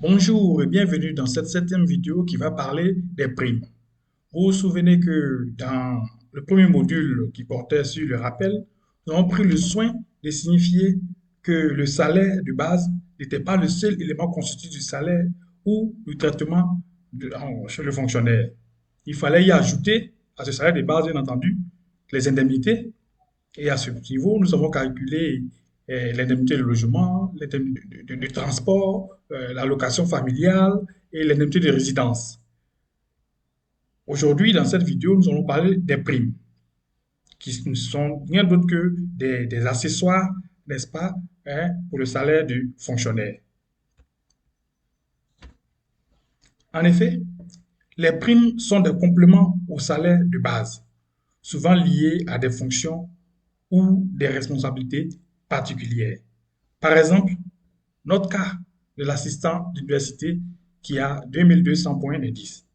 Bonjour et bienvenue dans cette septième vidéo qui va parler des primes. Vous vous souvenez que dans le premier module qui portait sur le rappel, nous avons pris le soin de signifier que le salaire de base n'était pas le seul élément constitutif du salaire ou du traitement chez le fonctionnaire. Il fallait y ajouter à ce salaire de base, bien entendu, les indemnités. Et à ce niveau, nous avons calculé l'indemnité de logement, l'indemnité de transport, l'allocation familiale et l'indemnité de résidence. Aujourd'hui, dans cette vidéo, nous allons parler des primes, qui ne sont rien d'autre que des accessoires, n'est-ce pas, hein, pour le salaire du fonctionnaire. En effet, les primes sont des compléments au salaire de base, souvent liés à des fonctions ou des responsabilités particulières. Par exemple, notre cas de l'assistant d'université qui a 2200 points d'indice.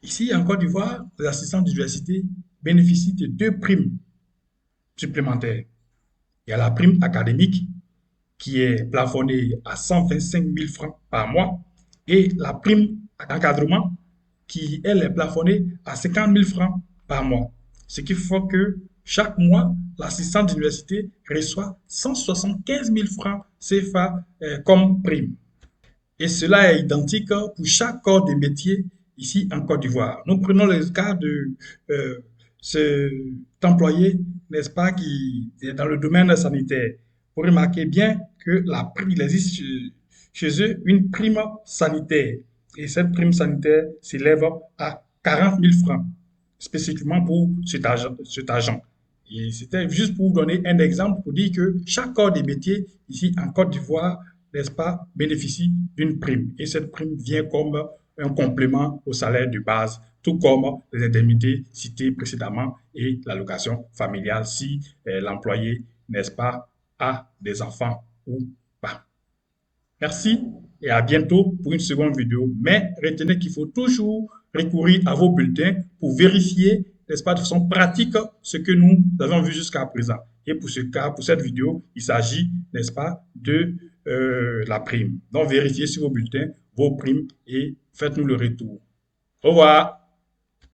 Ici, en Côte d'Ivoire, les assistants d'université bénéficient de deux primes supplémentaires. Il y a la prime académique qui est plafonnée à 125 000 francs par mois et la prime d'encadrement qui, elle, est plafonnée à 50 000 francs par mois. Ce qui fait que chaque mois, l'assistant d'université reçoit 175 000 francs CFA comme prime. Et cela est identique pour chaque corps de métier ici en Côte d'Ivoire. Nous prenons le cas de cet employé, n'est-ce pas, qui est dans le domaine sanitaire. Vous remarquez bien que il existe chez eux une prime sanitaire. Et cette prime sanitaire s'élève à 40 000 francs, spécifiquement pour cet agent. Et c'était juste pour vous donner un exemple pour dire que chaque corps de métier ici en Côte d'Ivoire, n'est-ce pas, bénéficie d'une prime. Et cette prime vient comme un complément au salaire de base, tout comme les indemnités citées précédemment et l'allocation familiale si l'employé, n'est-ce pas, a des enfants ou pas. Merci et à bientôt pour une seconde vidéo. Mais retenez qu'il faut toujours recourir à vos bulletins pour vérifier, n'est-ce pas, de façon pratique ce que nous avons vu jusqu'à présent. Et pour ce cas, pour cette vidéo, il s'agit, n'est-ce pas, de la prime. Donc, vérifiez sur vos bulletins vos primes et faites-nous le retour. Au revoir.